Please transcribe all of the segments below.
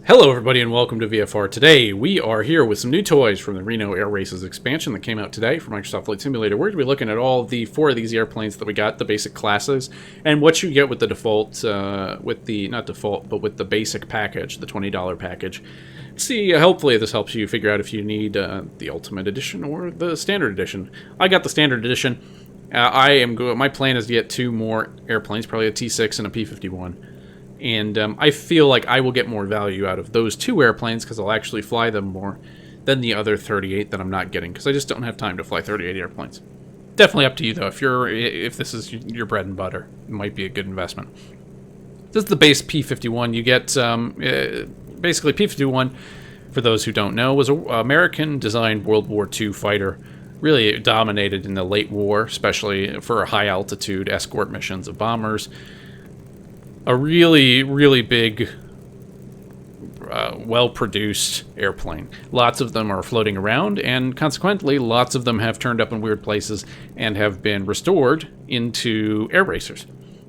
Hello everybody and welcome to VFR. Today we are here with some new toys from the Reno Air Races expansion that came out today for Microsoft Flight Simulator. We're going to be looking at all the 4 of these airplanes that we got, the basic classes, and what you get with the default, with the basic package, the $20 package. See, hopefully this helps you figure out if you need the Ultimate Edition or the Standard Edition. I got the Standard Edition. My plan is to get 2 more airplanes, probably a T6 and a P-51. And I feel like I will get more value out of those 2 airplanes because I'll actually fly them more than the other 38 that I'm not getting, because I just don't have time to fly 38 airplanes. Definitely up to you though. If this is your bread and butter, it might be a good investment. This is the base P-51. You get basically P-51. For those who don't know, was an American-designed World War II fighter. Really dominated in the late war, especially for high-altitude escort missions of bombers. A really, really big, well-produced airplane. Lots of them are floating around, and consequently, lots of them have turned up in weird places and have been restored into air racers.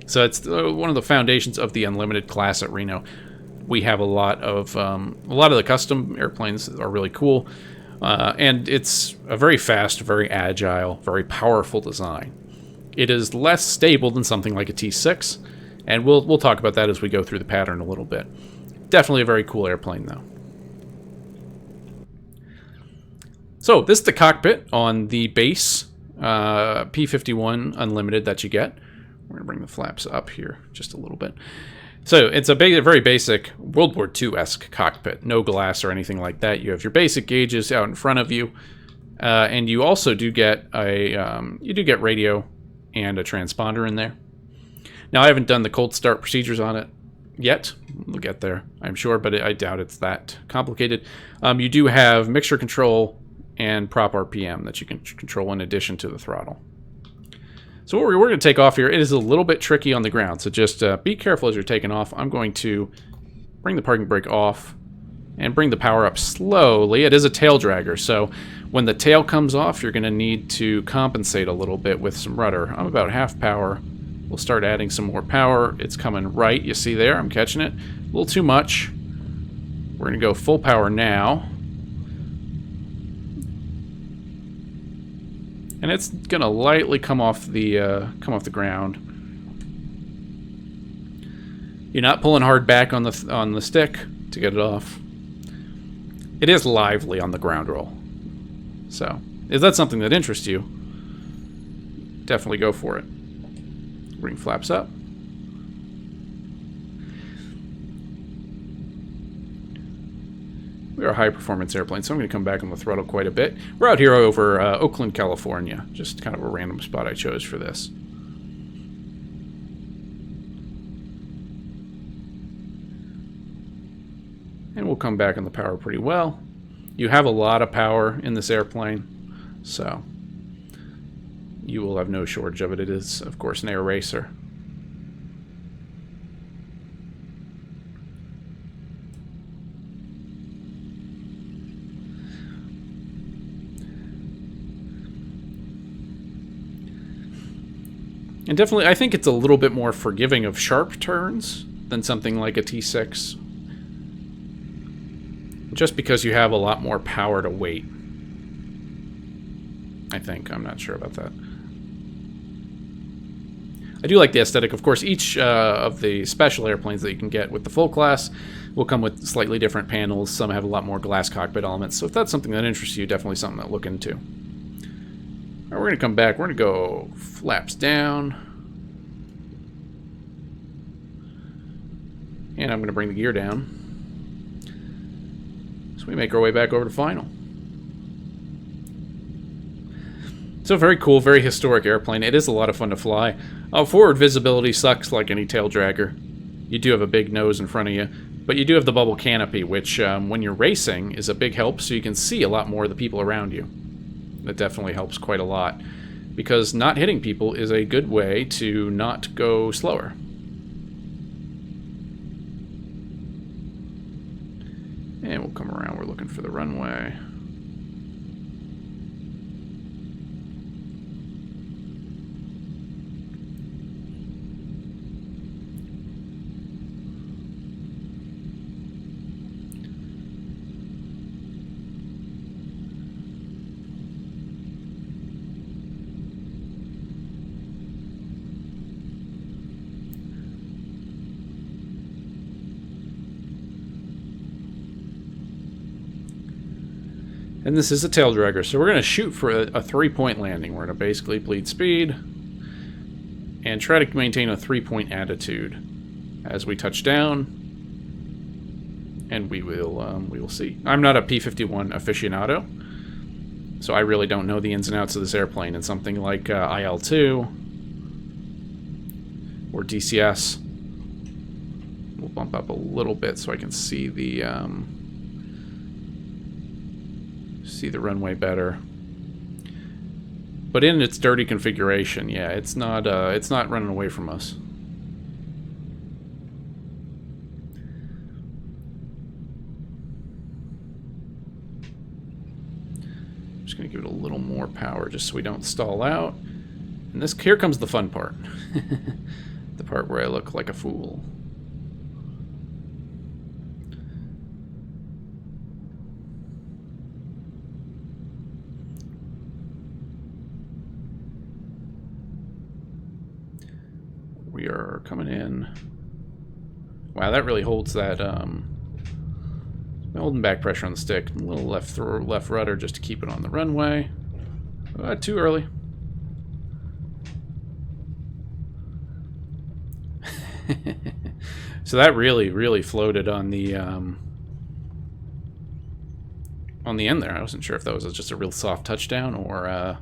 So it's one of the foundations of the Unlimited class at Reno. We have a lot of the custom airplanes that are really cool, and it's a very fast, very agile, very powerful design. It is less stable than something like a T6. And we'll talk about that as we go through the pattern a little bit. Definitely a very cool airplane, though. So this is the cockpit on the base P-51 Unlimited that you get. We're going to bring the flaps up here just a little bit. So it's a very basic World War II-esque cockpit. No glass or anything like that. You have your basic gauges out in front of you. And you also do get radio and a transponder in there. Now, I haven't done the cold start procedures on it yet. We'll get there, I'm sure, but I doubt it's that complicated. You do have mixture control and prop RPM that you can control in addition to the throttle. So we're going to take off here. It is a little bit tricky on the ground, so just be careful as you're taking off. I'm going to bring the parking brake off and bring the power up slowly. It is a tail dragger, so when the tail comes off, you're going to need to compensate a little bit with some rudder. I'm about half power. We'll start adding some more power. It's coming right. You see there? I'm catching it. A little too much. We're going to go full power now. And it's going to lightly come off the ground. You're not pulling hard back on the stick to get it off. It is lively on the ground roll. So, if that's something that interests you, definitely go for it. Bring flaps up. We are a high-performance airplane, so I'm going to come back on the throttle quite a bit. We're out here over Oakland, California. Just kind of a random spot I chose for this. And we'll come back on the power pretty well. You have a lot of power in this airplane, so you will have no shortage of it. It is, of course, an air racer. And definitely, I think it's a little bit more forgiving of sharp turns than something like a T6. Just because you have a lot more power to weight. I think. I'm not sure about that. I do like the aesthetic. Of course, each of the special airplanes that you can get with the full class will come with slightly different panels. Some have a lot more glass cockpit elements. So if that's something that interests you, definitely something to look into. All right, we're going to come back. We're going to go flaps down. And I'm going to bring the gear down. So we make our way back over to final. So very cool, very historic airplane. It is a lot of fun to fly. Forward visibility sucks like any tail dragger. You do have a big nose in front of you, but you do have the bubble canopy, which when you're racing is a big help, so you can see a lot more of the people around you. That definitely helps quite a lot, because not hitting people is a good way to not go slower. And we'll come around. We're looking for the runway. And this is a tail dragger, so we're going to shoot for a 3-point landing. We're going to basically bleed speed and try to maintain a 3-point attitude as we touch down. And we will see. I'm not a P-51 aficionado, so I really don't know the ins and outs of this airplane. And something like IL-2 or DCS, we'll bump up a little bit so I can see the runway better. But in its dirty configuration, yeah, it's not running away from us. Just gonna give it a little more power just so we don't stall out. And here comes the fun part. The part where I look like a fool. We are coming in. Wow, that really holds that holding back pressure on the stick. A little left rudder just to keep it on the runway. Too early. So that really floated on the end there. I wasn't sure if that was just a real soft touchdown or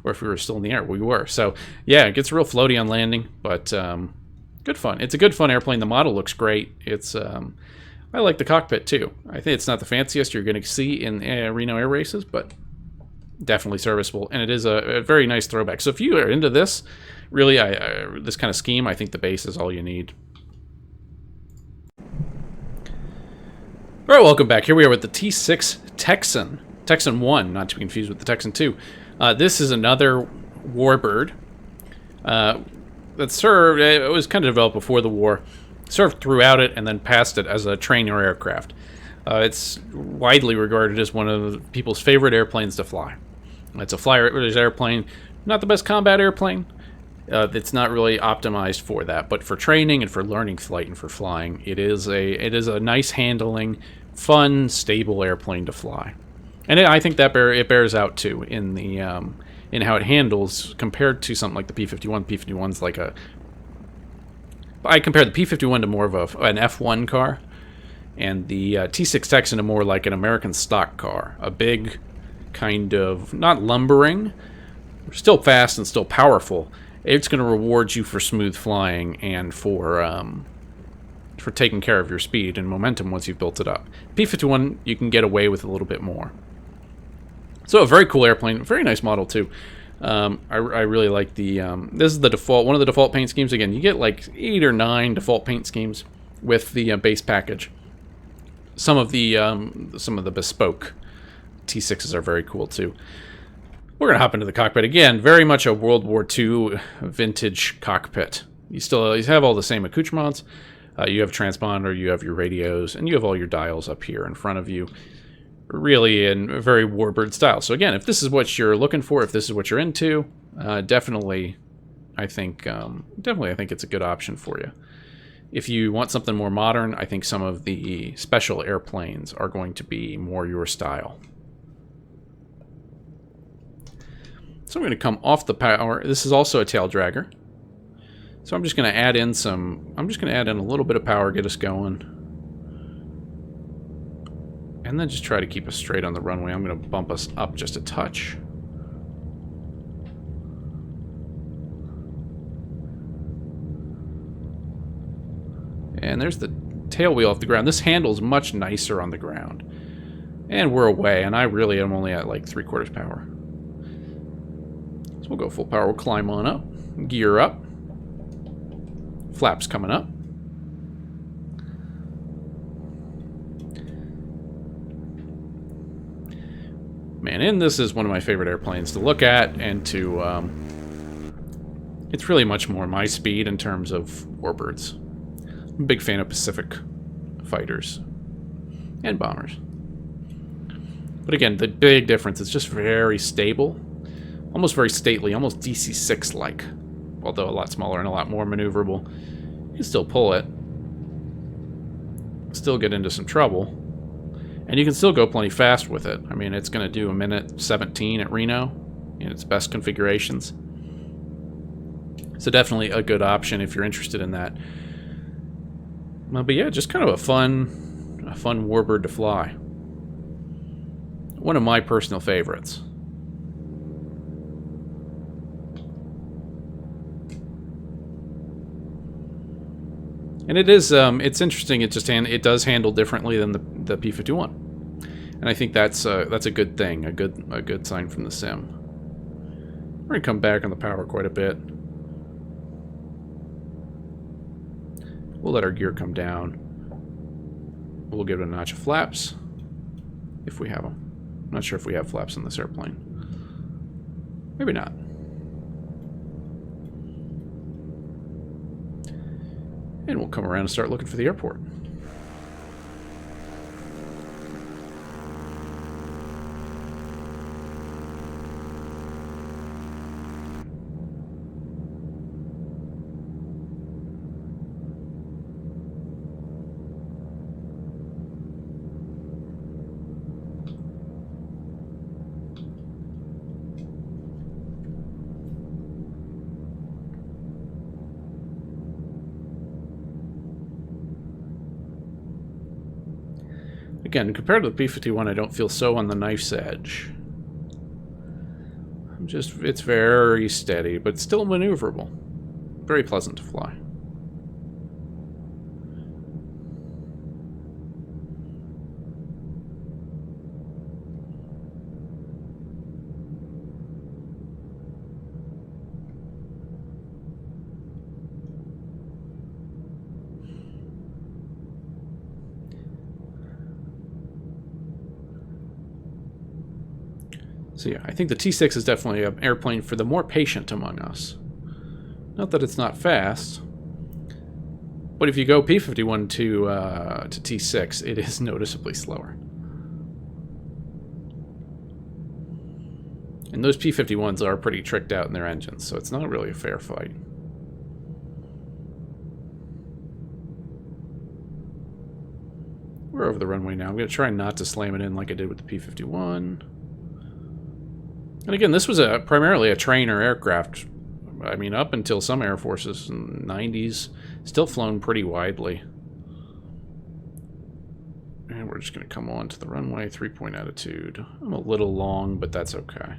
if we were still in the air. We were. So yeah, it gets real floaty on landing, but good fun. It's a good fun airplane. The model looks great. It's I like the cockpit too. I think it's not the fanciest you're going to see in Reno Air Races, but definitely serviceable, and it is a very nice throwback. So if you are into this, really, this kind of scheme, I think the base is all you need. All right, welcome back. Here we are with the T6 Texan. Texan 1, not to be confused with the Texan 2. This is another warbird that served, it was kind of developed before the war, served throughout it, and then passed it as a trainer aircraft. It's widely regarded as one of people's favorite airplanes to fly. It's a flyer's airplane, not the best combat airplane. It's not really optimized for that, but for training and for learning flight and for flying, it is a nice handling, fun, stable airplane to fly. And I think that it bears out too in the in how it handles compared to something like the P-51. P-51's like I compare the P-51 to more of an F1 car, and the T6 Texan to more like an American stock car. A big, kind of, not lumbering, still fast and still powerful. It's going to reward you for smooth flying and for taking care of your speed and momentum once you've built it up. P-51, you can get away with a little bit more. So a very cool airplane, very nice model too. I really like the, this is the default, one of the default paint schemes. Again, you get like 8 or 9 default paint schemes with the base package. Some of the bespoke T6s are very cool too. We're gonna hop into the cockpit again. Very much a World War II vintage cockpit. You have all the same accoutrements. You have transponder, you have your radios, and you have all your dials up here in front of you. Really in a very warbird style. So again, if this is what you're looking for, if this is what you're into, definitely, I think it's a good option for you. If you want something more modern, I think some of the special airplanes are going to be more your style. So I'm going to come off the power. This is also a tail dragger. So I'm just going to add in a little bit of power, get us going. And then just try to keep us straight on the runway. I'm going to bump us up just a touch. And there's the tail wheel off the ground. This handle's much nicer on the ground. And we're away, and I really am only at like 3/4 power. So we'll go full power. We'll climb on up, gear up. Flaps coming up. Man, and this is one of my favorite airplanes to look at and to, it's really much more my speed in terms of warbirds. I'm a big fan of Pacific fighters and bombers. But again, the big difference is just very stable, almost very stately, almost DC-6-like, although a lot smaller and a lot more maneuverable. You can still pull it, still get into some trouble. And you can still go plenty fast with it. I mean, it's going to do 1:17 at Reno in its best configurations. So definitely a good option if you're interested in that. But yeah, just kind of a fun warbird to fly. One of my personal favorites. And it is, it's interesting. It does handle differently than the P-51, and I think that's a good thing, a good sign from the sim. We're gonna come back on the power quite a bit. We'll let our gear come down. We'll give it a notch of flaps if we have them. I'm not sure if we have flaps in this airplane. Maybe not. And we'll come around and start looking for the airport. Again, compared to the P-51, I don't feel so on the knife's edge. It's very steady, but still maneuverable. Very pleasant to fly. So yeah, I think the T6 is definitely an airplane for the more patient among us. Not that it's not fast, but if you go P-51 to T6, it is noticeably slower. And those P-51s are pretty tricked out in their engines, so it's not really a fair fight. We're over the runway now. I'm going to try not to slam it in like I did with the P-51. And again, this was primarily a trainer aircraft. I mean, up until some Air Forces in the 90s, still flown pretty widely. And we're just going to come on to the runway, 3-point attitude. I'm a little long, but that's okay.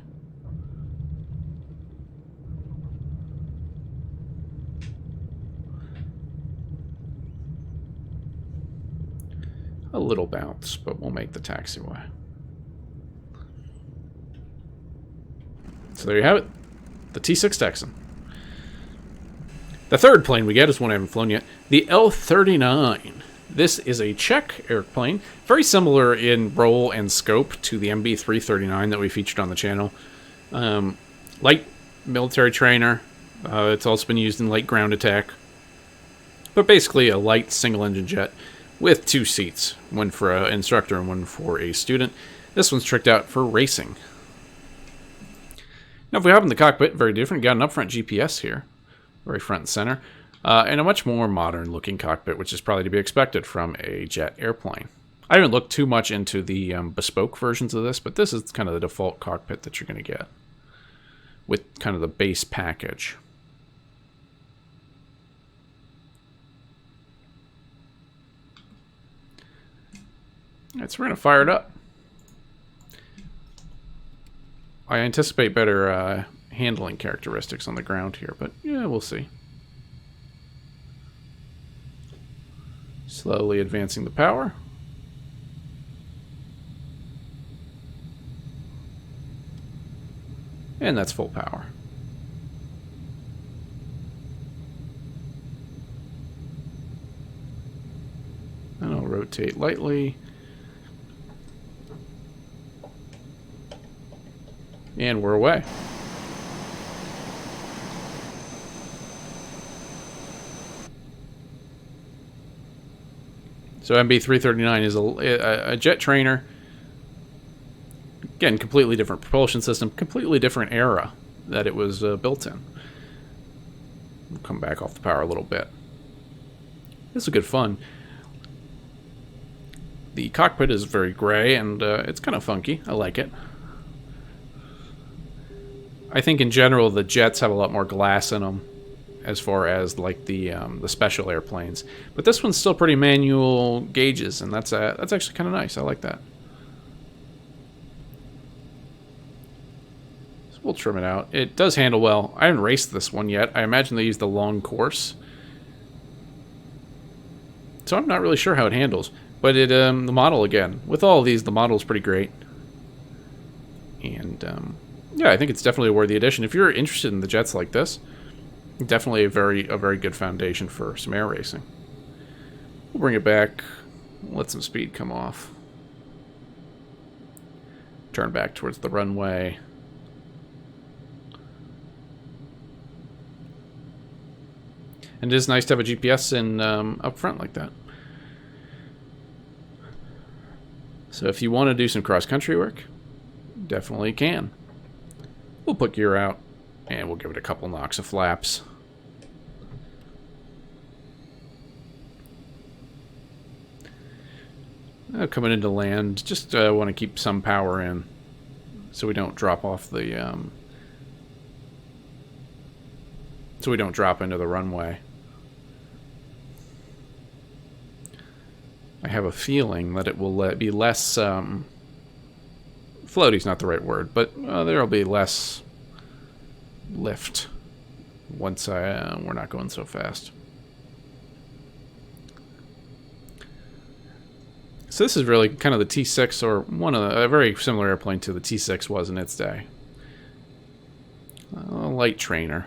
A little bounce, but we'll make the taxiway. So there you have it, the T6 Texan. The third plane we get is one I haven't flown yet, the L-39. This is a Czech airplane, very similar in role and scope to the MB-339 that we featured on the channel. Light military trainer. It's also been used in light ground attack. But basically a light single-engine jet with 2 seats, one for an instructor and one for a student. This one's tricked out for racing. Now, if we hop in the cockpit, very different. Got an up-front GPS here, very front and center, and a much more modern-looking cockpit, which is probably to be expected from a jet airplane. I haven't looked too much into the bespoke versions of this, but this is kind of the default cockpit that you're going to get with kind of the base package. All right, so we're going to fire it up. I anticipate better handling characteristics on the ground here, but yeah, we'll see. Slowly advancing the power. And that's full power. And I'll rotate lightly. And we're away. So MB-339 is a jet trainer. Again, completely different propulsion system, completely different era that it was built in. We'll come back off the power a little bit. This is good fun. The cockpit is very gray, and it's kind of funky. I like it. I think in general the jets have a lot more glass in them, as far as like the special airplanes. But this one's still pretty manual gauges, and that's actually kind of nice. I like that. So we'll trim it out. It does handle well. I haven't raced this one yet. I imagine they use the long course, so I'm not really sure how it handles. But the model, again, with all of these, the model's pretty great. And yeah, I think it's definitely a worthy addition. If you're interested in the jets like this, definitely a very good foundation for some air racing. We'll bring it back, let some speed come off. Turn back towards the runway. And it is nice to have a GPS in up front like that. So if you want to do some cross-country work, definitely can. We'll put gear out, and we'll give it a couple knocks of flaps. Coming into land, just want to keep some power in, so we don't drop off the, so we don't drop into the runway. I have a feeling that it will be less, floaty's not the right word, but there will be less lift once we're not going so fast. So this is really kind of the T6, or a very similar airplane to the T6 was in its day. A light trainer.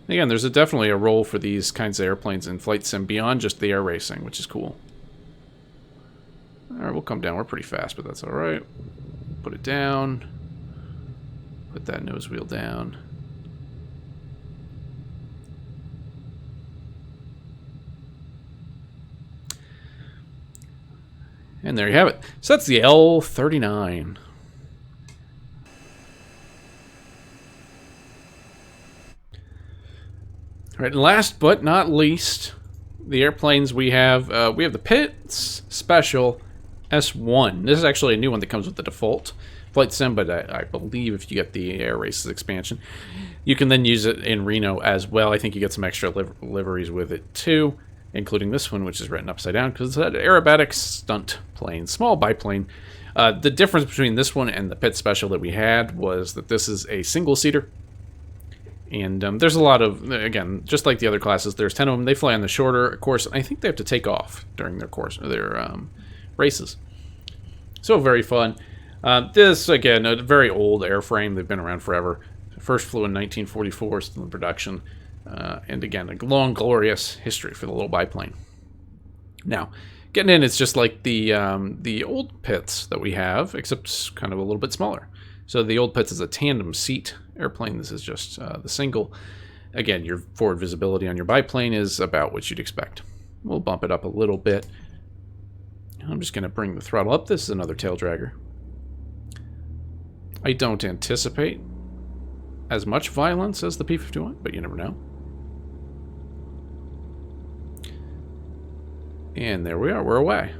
Again, there's definitely a role for these kinds of airplanes in flight sim beyond just the air racing, which is cool. Alright, we'll come down. We're pretty fast, but that's alright. Put it down. Put that nose wheel down. And there you have it. So that's the L-39. All right, and last but not least, the airplanes we have the Pitts Special S1. This is actually a new one that comes with the default flight sim, but I believe if you get the Air Races expansion, you can then use it in Reno as well. I think you get some extra liveries with it too, including this one, which is written upside down because it's an aerobatic stunt plane, small biplane. The difference between this one and the Pitts Special that we had was that this is a single-seater. And there's a lot of, again, just like the other classes, there's 10 of them. They fly on the shorter course, and I think they have to take off during their course, or their races. So very fun. This, again, a very old airframe. They've been around forever. First flew in 1944, still in production. And again, a long, glorious history for the little biplane. Now, getting in, it's just like the old Pitts that we have, except kind of a little bit smaller. So the old Pitts is a tandem seat airplane. This is just the single. Again, your forward visibility on your biplane is about what you'd expect. We'll bump it up a little bit. I'm just going to bring the throttle up. This is another tail dragger. I don't anticipate as much violence as the P-51, but you never know. And there we are. We're away.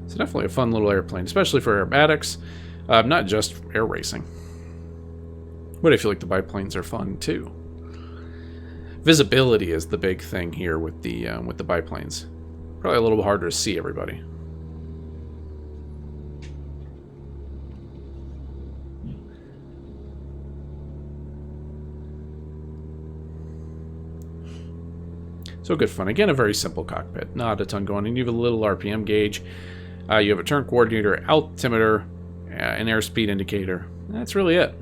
It's definitely a fun little airplane, especially for aerobatics, not just air racing. But I feel like the biplanes are fun too. Visibility is the big thing here with the biplanes. Probably a little bit harder to see everybody. So good fun. Again, a very simple cockpit. Not a ton going on. You have a little RPM gauge. You have a turn coordinator, altimeter, an airspeed indicator. That's really it.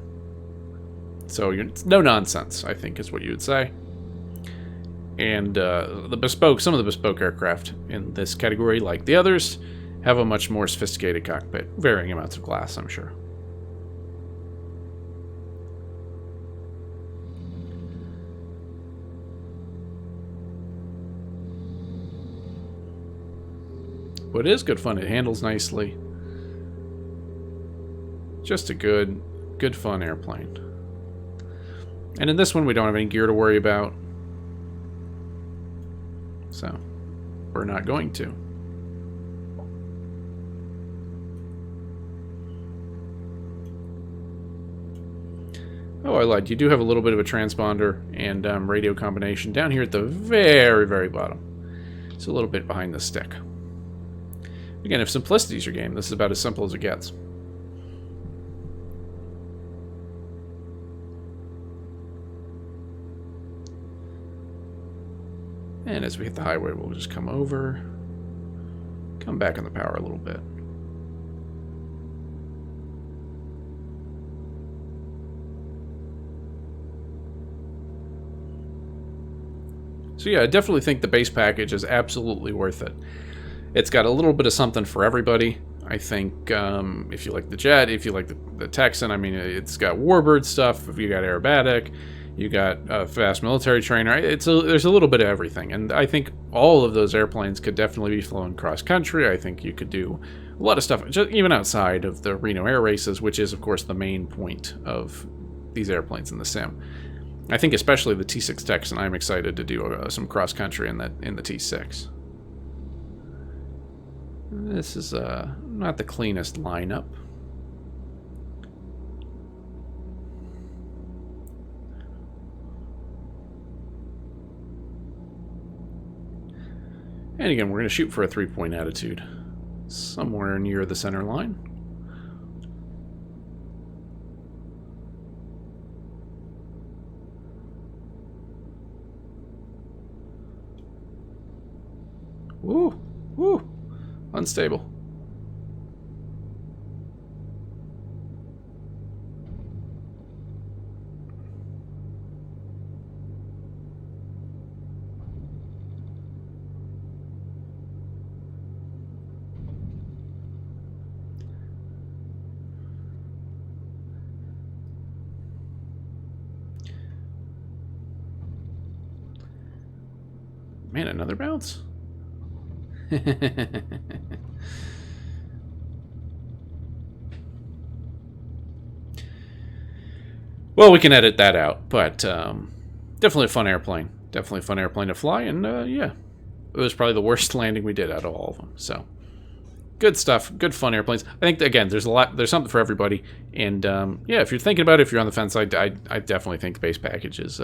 So it's no nonsense, I think, is what you would say. And some of the bespoke aircraft in this category, like the others, have a much more sophisticated cockpit. Varying amounts of glass, I'm sure. But it is good fun. It handles nicely. Just a good good fun airplane. And in this one, we don't have any gear to worry about. So, we're not going to. Oh, I lied. You do have a little bit of a transponder and radio combination down here at the very, very bottom. It's a little bit behind the stick. Again, if simplicity is your game, this is about as simple as it gets. And as we hit the highway, we'll just come over, come back on the power a little bit. So yeah, I definitely think the base package is absolutely worth it. It's got a little bit of something for everybody. I think if you like the jet, if you like the Texan, I mean, it's got warbird stuff. If you got aerobatic, you got a fast military trainer. There's a little bit of everything, and I think all of those airplanes could definitely be flown cross country. I think you could do a lot of stuff, just even outside of the Reno Air Races, which is of course the main point of these airplanes in the sim. I think especially the T6 Texan, I'm excited to do some cross country in the T6. This is not the cleanest lineup. And again, we're going to shoot for a 3-point attitude, somewhere near the center line. Woo! Woo! Unstable. Man, another bounce? Well, we can edit that out, but definitely a fun airplane. Definitely a fun airplane to fly, and yeah, it was probably the worst landing we did out of all of them. So, good stuff, good fun airplanes. I think again, there's something for everybody, and yeah, if you're thinking about it, if you're on the fence, I definitely think the base package is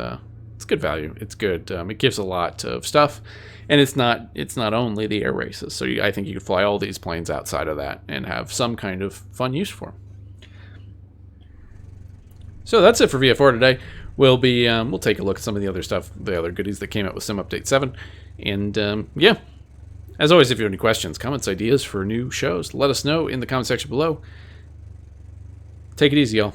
it's good value. It's good. It gives a lot of stuff, and it's not only the air races. So I think you could fly all these planes outside of that and have some kind of fun use for them. So that's it for VF4 today. We'll take a look at some of the other stuff, the other goodies that came out with Sim Update 7, and yeah. As always, if you have any questions, comments, ideas for new shows, let us know in the comment section below. Take it easy, y'all.